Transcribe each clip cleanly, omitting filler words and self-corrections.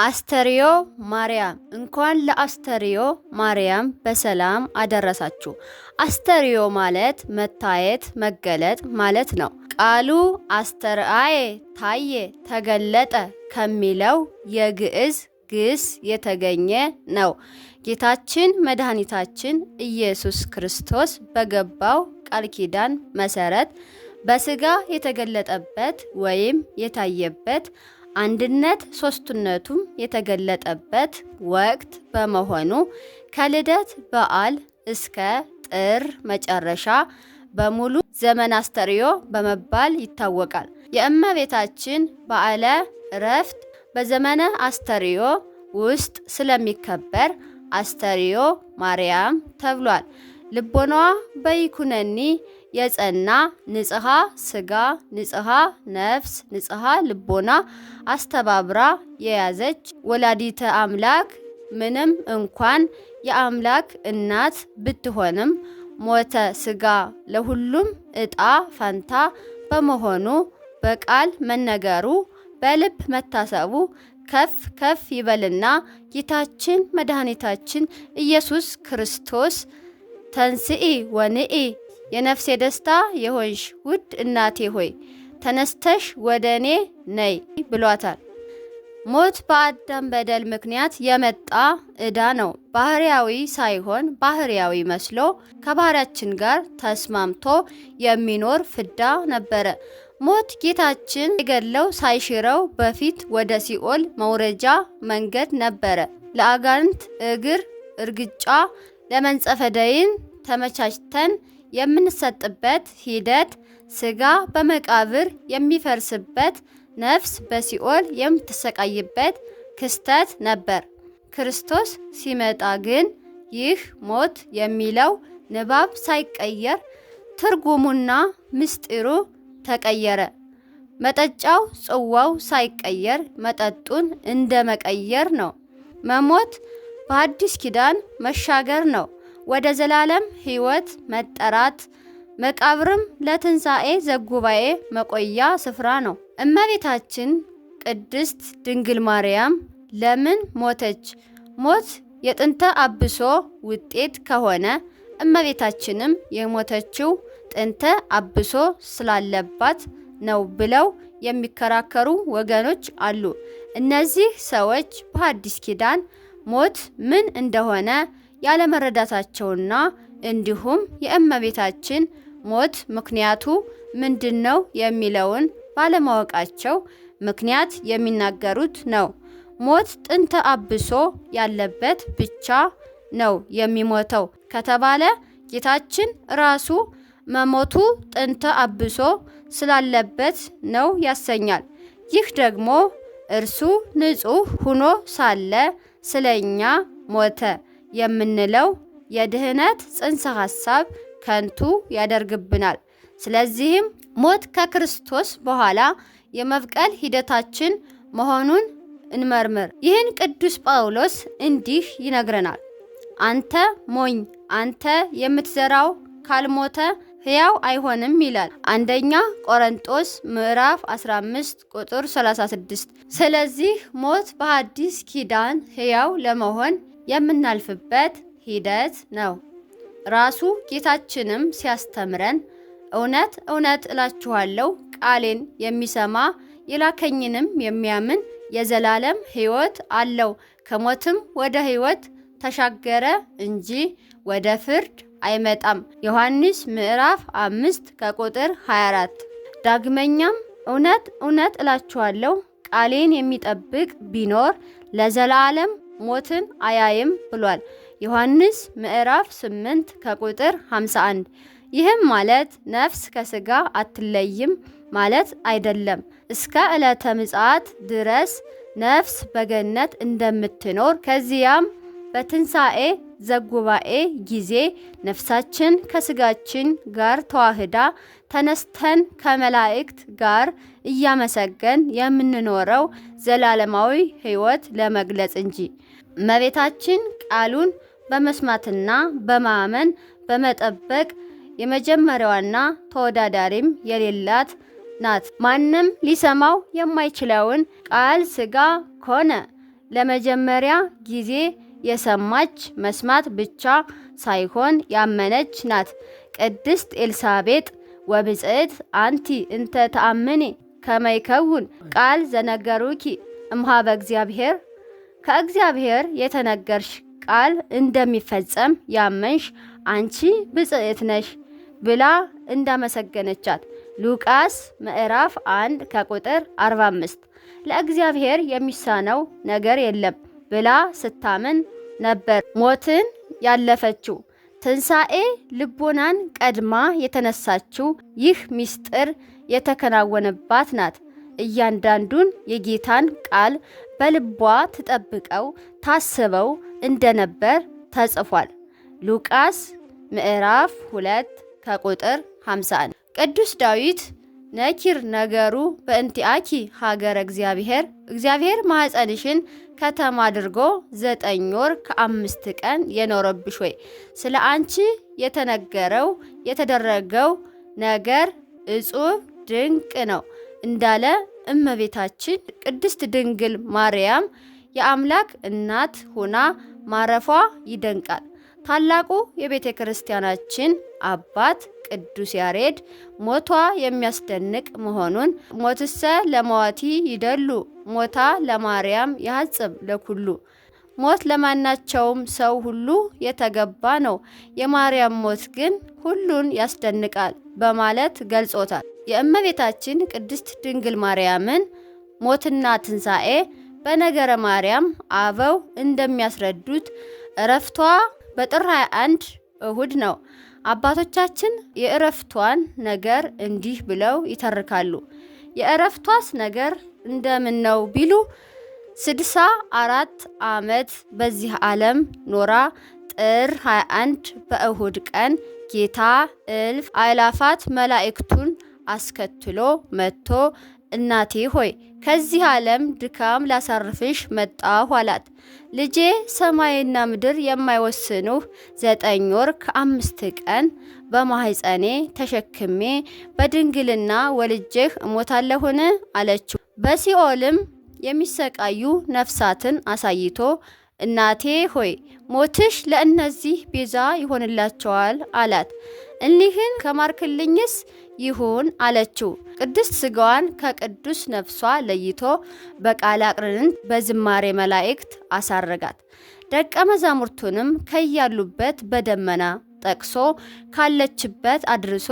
አስተርዮ ማርያም እንኳን ለአስተርዮ ማርያም በሰላም አደረሳችሁ። አስተርዮ ማለት መታየት፣ መገለጥ ማለት ነው። ቃሉ አስተርአየ ታየ፣ ተገለጠ ከሚለው የግዕዝ ግስ የተገኘ ነው። ጌታችን መድኃኒታችን ኢየሱስ ክርስቶስ በገባው ቃል ኪዳን መሰረት በስጋ የተገለጠበት ወይም የታየበት አንድነት ሶስትነቱም የተገለጠበት ወቅት በመሆኑ ከልደት በዓል እስከ ጥር መጨረሻ በሙሉ ዘመን አስተርዮ በመባል ይታወቃል። የእመቤታችን በዓለ ዕረፍት በዘመነ አስተርዮ ውስጥ ስለሚከበር አስተርዮ ማርያም ተብሏል። ልቦናዋ በይኩነኒ የጸና ንጽሐ ስጋ፣ ንጽሐ ነፍስ፣ ንጽሐ ልቦና አስተባብራ የያዘች ወላዲተ አምላክ ምንም እንኳን የአምላክ እናት ብትሆንም ሞተ ስጋ ለሁሉም ዕጣ ፈንታ በመሆኑ በቃል መነገሩ በልብ መታሰቡ ከፍ ከፍ ይበልና ጌታችን መድኃኒታችን ኢየሱስ ክርስቶስ ተንስኢ ወንኢ የነፍሴ ደስታ የሆንሽ ውድ እናቴ ሆይ ተነስተሽ ወደ እኔ ነይ ብሏታል። ሞት በአዳም በደል ምክንያት የመጣ ዕዳ ነው። ባህሪያዊ ሳይሆን ባህሪያዊ መስሎ ከባህሪያችን ጋር ተስማምቶ የሚኖር ፍዳ ነበረ። ሞት ጌታችን የገለው ሳይሽረው በፊት ወደ ሲኦል መውረጃ መንገድ ነበረ። ለአጋንንት እግር እርግጫ ለመንጸፈ ደይን ተመቻችተን የምንሰጥበት ሂደት፣ ስጋ በመቃብር የሚፈርስበት፣ ነፍስ በሲኦል የምትሰቃይበት ክስተት ነበር። ክርስቶስ ሲመጣ ግን ይህ ሞት የሚለው ንባብ ሳይቀየር ትርጉሙና ምስጢሩ ተቀየረ። መጠጫው ጽዋው ሳይቀየር መጠጡን እንደ መቀየር ነው። መሞት በአዲስ ኪዳን መሻገር ነው፣ ወደ ዘላለም ሕይወት መጠራት። መቃብርም ለትንሣኤ ዘጉባኤ መቆያ ስፍራ ነው። እመቤታችን ቅድስት ድንግል ማርያም ለምን ሞተች? ሞት የጥንተ አብሶ ውጤት ከሆነ እመቤታችንም የሞተችው ጥንተ አብሶ ስላለባት ነው ብለው የሚከራከሩ ወገኖች አሉ። እነዚህ ሰዎች በሐዲስ ኪዳን ሞት ምን እንደሆነ ያለመረዳታቸውና እንዲሁም የእመቤታችን ሞት ምክንያቱ ምንድነው የሚለውን ባለማወቃቸው ምክንያት የሚናገሩት ነው። ሞት ጥንተ አብሶ ያለበት ብቻ ነው የሚሞተው ከተባለ ጌታችን ራሱ መሞቱ ጥንተ አብሶ ስላለበት ነው ያሰኛል። ይህ ደግሞ እርሱ ንጹሕ ሆኖ ሳለ ስለኛ ሞተ የምንለው የድህነት ጽንሰ ሐሳብ ከንቱ ያደርግብናል። ስለዚህም ሞት ከክርስቶስ በኋላ የመብቀል ሂደታችን መሆኑን እንመርምር። ይህን ቅዱስ ጳውሎስ እንዲህ ይነግረናል። አንተ ሞኝ፣ አንተ የምትዘራው ካልሞተ ሕያው አይሆንም ይላል። አንደኛ ቆሮንጦስ ምዕራፍ 15 ቁጥር 36። ስለዚህ ሞት በሐዲስ ኪዳን ሕያው ለመሆን የምናልፍበት ሂደት ነው። ራሱ ጌታችንም ሲያስተምረን እውነት እውነት እላችኋለሁ ቃሌን የሚሰማ የላከኝንም የሚያምን የዘላለም ሕይወት አለው፣ ከሞትም ወደ ሕይወት ተሻገረ እንጂ ወደ ፍርድ አይመጣም። ዮሐንስ ምዕራፍ 5 ከቁጥር 24። ዳግመኛም እውነት እውነት እላችኋለሁ ቃሌን የሚጠብቅ ቢኖር ለዘላለም ሞትን አያይም ብሏል። ዮሐንስ ምዕራፍ 8 ከቁጥር 51። ይህም ማለት ነፍስ ከስጋ አትለይም ማለት አይደለም። እስከ ዕለተ ምጽአት ድረስ ነፍስ በገነት እንደምትኖር ከዚያም በትንሣኤ ዘጉባኤ ጊዜ ነፍሳችን ከስጋችን ጋር ተዋህዳ ተነስተን ከመላእክት ጋር እያመሰገን የምንኖረው ዘላለማዊ ሕይወት ለመግለጽ እንጂ። እመቤታችን ቃሉን በመስማትና በማመን በመጠበቅ የመጀመሪያዋና ተወዳዳሪም የሌላት ናት። ማንም ሊሰማው የማይችለውን ቃል ሥጋ ኮነ ለመጀመሪያ ጊዜ የሰማች መስማት ብቻ ሳይሆን ያመነች ናት። ቅድስት ኤልሳቤጥ ወብጽዕት አንቲ እንተ ተአምኒ ከመይከውን ቃል ዘነገሩኪ እምኀበ እግዚአብሔር፣ ከእግዚአብሔር የተነገርሽ ቃል እንደሚፈጸም ያመንሽ አንቺ ብጽዕት ነሽ ብላ እንዳመሰገነቻት ሉቃስ ምዕራፍ 1 ከቁጥር 45 ለእግዚአብሔር የሚሳነው ነገር የለም ብላ ስታምን ነበር ሞትን ያለፈችው። ትንሣኤ ልቦናን ቀድማ የተነሳችው ይህ ምስጢር የተከናወነባት ናት። እያንዳንዱን የጌታን ቃል በልቧ ትጠብቀው ታስበው እንደነበር ተጽፏል። ሉቃስ ምዕራፍ 2 ከቁጥር 51 ቅዱስ ዳዊት ነኪር ነገሩ በእንቲአኪ ሀገረ እግዚአብሔር፣ እግዚአብሔር ማኅፀንሽን ከተማ አድርጎ 9 ወር ከ5 ቀን የኖረብሽ ወይ ስለ አንቺ የተነገረው የተደረገው ነገር እጹብ ድንቅ ነው እንዳለ እመቤታችን ቅድስት ድንግል ማርያም የአምላክ እናት ሆና ማረፏ ይደንቃል። ታላቁ የቤተ ክርስቲያናችን አባት ቅዱስ ያሬድ ሞቷ የሚያስደንቅ መሆኑን ሞትሰ ለመዋቲ ይደሉ ሞታ ለማርያም ያጽብ ለኩሉ፣ ሞት ለማናቸውም ሰው ሁሉ የተገባ ነው፣ የማርያም ሞት ግን ሁሉን ያስደንቃል በማለት ገልጾታል። የእመቤታችን ቅድስት ድንግል ማርያምን ሞትና ትንሣኤ በነገረ ማርያም አበው እንደሚያስረዱት እረፍቷ በጥር 21 እሁድ ነው። አባቶቻችን የእረፍቷን ነገር እንዲህ ብለው ይተርካሉ። የእረፍቷስ ነገር እንደምን ነው ቢሉ 64 ዓመት በዚህ ዓለም ኖራ ጥር 21 በእሁድ ቀን ጌታ እልፍ አእላፋት መላእክቱን አስከትሎ መጥቶ እናቴ ሆይ ከዚህ ዓለም ድካም ላሳርፍሽ መጣሁ አላት። ልጄ ሰማይና ምድር የማይወስኑህ 9 ወር ከ5 ቀን በማህፀኔ ተሸክሜ በድንግልና ወልጄህ እሞታለሁን አለችው። በሲኦልም የሚሰቃዩ ነፍሳትን አሳይቶ እናቴ ሆይ ሞትሽ ለእነዚህ ቤዛ ይሆንላቸዋል አላት። እኒህን ከማርክልኝስ ይሁን አለችው። ቅድስት ስጋዋን ከቅዱስ ነፍሷ ለይቶ በቃለ አቅርንት በዝማሬ መላእክት አሳረጋት። ደቀ መዛሙርቱንም ከያሉበት በደመና ጠቅሶ ካለችበት አድርሶ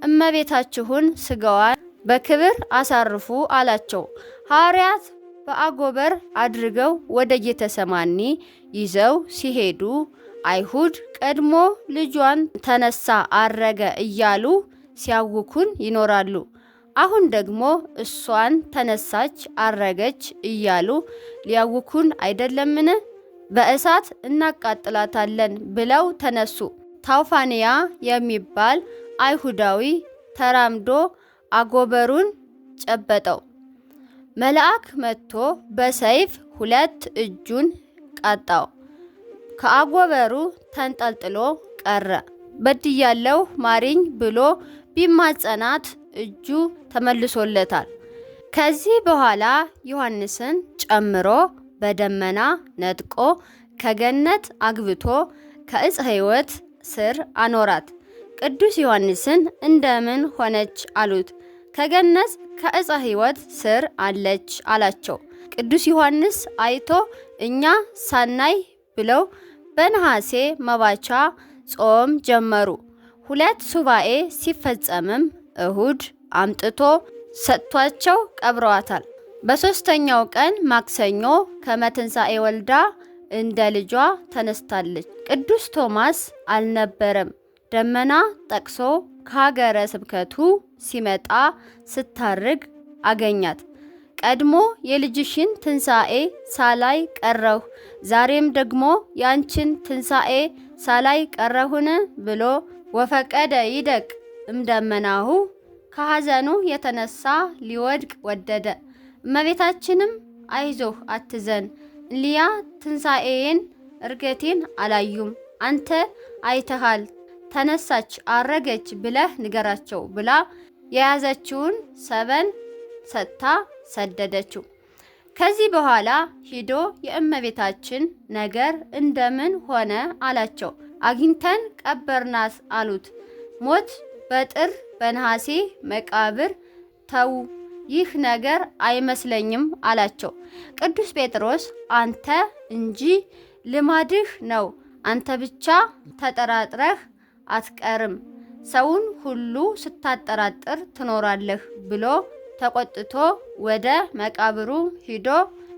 እመቤታችሁን ስጋዋን በክብር አሳርፉ አላቸው። ሐዋርያት በአጎበር አድርገው ወደ ጌተሰማኒ ይዘው ሲሄዱ አይሁድ ቀድሞ ልጇን ተነሳ አረገ እያሉ ሲያውኩን ይኖራሉ። አሁን ደግሞ እሷን ተነሳች አረገች እያሉ ሊያውኩን አይደለምን? በእሳት እናቃጥላታለን ብለው ተነሱ። ታውፋንያ የሚባል አይሁዳዊ ተራምዶ አጎበሩን ጨበጠው። መልአክ መጥቶ በሰይፍ 2 እጁን ቃጣው። ከአጎበሩ ተንጠልጥሎ ቀረ። በድያለሁ ማሪኝ ብሎ ቢማጸናት እጁ ተመልሶለታል። ከዚህ በኋላ ዮሐንስን ጨምሮ በደመና ነጥቆ ከገነት አግብቶ ከዕፀ ሕይወት ስር አኖራት። ቅዱስ ዮሐንስን እንደምን ሆነች አሉት። ከገነት ከዕፀ ሕይወት ስር አለች አላቸው። ቅዱስ ዮሐንስ አይቶ እኛ ሳናይ ብለው በነሐሴ መባቻ ጾም ጀመሩ። 2 ሱባኤ ሲፈጸምም እሁድ አምጥቶ ሰጥቷቸው ቀብረዋታል። በ3ኛው ቀን ማክሰኞ ከመትንሣኤ ወልዳ እንደ ልጇ ተነስታለች። ቅዱስ ቶማስ አልነበረም። ደመና ጠቅሶ ከሀገረ ስብከቱ ሲመጣ ስታርግ አገኛት። ቀድሞ የልጅሽን ትንሣኤ ሳላይ ቀረሁ፣ ዛሬም ደግሞ ያንቺን ትንሣኤ ሳላይ ቀረሁን ብሎ ወፈቀደ ይደቅ እምደመናሁ ከሐዘኑ የተነሳ ሊወድቅ ወደደ። እመቤታችንም አይዞህ አትዘን፣ እሊያ ትንሣኤዬን እርገቴን አላዩም፣ አንተ አይተሃል፣ ተነሳች አረገች ብለህ ንገራቸው ብላ የያዘችውን ሰበን ሰጥታ ሰደደችው። ከዚህ በኋላ ሂዶ የእመቤታችን ነገር እንደምን ሆነ አላቸው። አግኝተን ቀበርናት አሉት። ሞት በጥር በነሐሴ መቃብር ተው፣ ይህ ነገር አይመስለኝም አላቸው። ቅዱስ ጴጥሮስ አንተ እንጂ ልማድህ ነው፣ አንተ ብቻ ተጠራጥረህ አትቀርም፣ ሰውን ሁሉ ስታጠራጥር ትኖራለህ ብሎ ተቆጥቶ ወደ መቃብሩ ሂዶ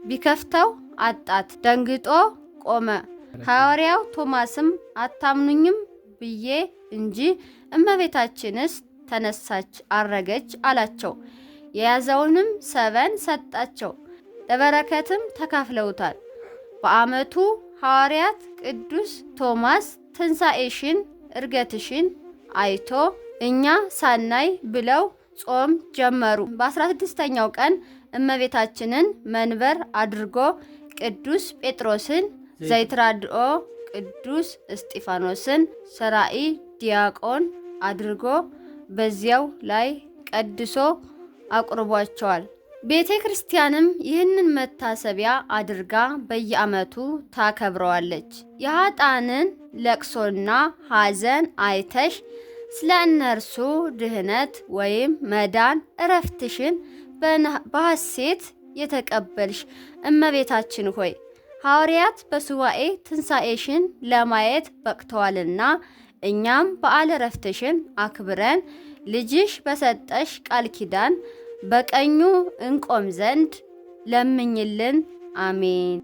ቢከፍተው አጣት። ደንግጦ ቆመ። ሐዋርያው ቶማስም አታምኑኝም ብዬ እንጂ እመቤታችንስ ተነሳች አረገች አላቸው። የያዘውንም ሰበን ሰጣቸው፣ ለበረከትም ተካፍለውታል። በዓመቱ ሐዋርያት ቅዱስ ቶማስ ትንሣኤሽን እርገትሽን አይቶ እኛ ሳናይ ብለው ጾም ጀመሩ። በ16ኛው ቀን እመቤታችንን መንበር አድርጎ ቅዱስ ጴጥሮስን ዘይትራድኦ፣ ቅዱስ እስጢፋኖስን ሰራኢ ዲያቆን አድርጎ በዚያው ላይ ቀድሶ አቁርቧቸዋል። ቤተ ክርስቲያንም ይህንን መታሰቢያ አድርጋ በየዓመቱ ታከብረዋለች። የኃጥአንን ለቅሶና ሐዘን አይተሽ ስለ እነርሱ ድህነት ወይም መዳን እረፍትሽን በሐሴት የተቀበልሽ እመቤታችን ሆይ ሐዋርያት በሱባኤ ትንሣኤሽን ለማየት በቅተዋልና እኛም በዓለ እረፍትሽን አክብረን ልጅሽ በሰጠሽ ቃል ኪዳን በቀኙ እንቆም ዘንድ ለምኝልን። አሜን።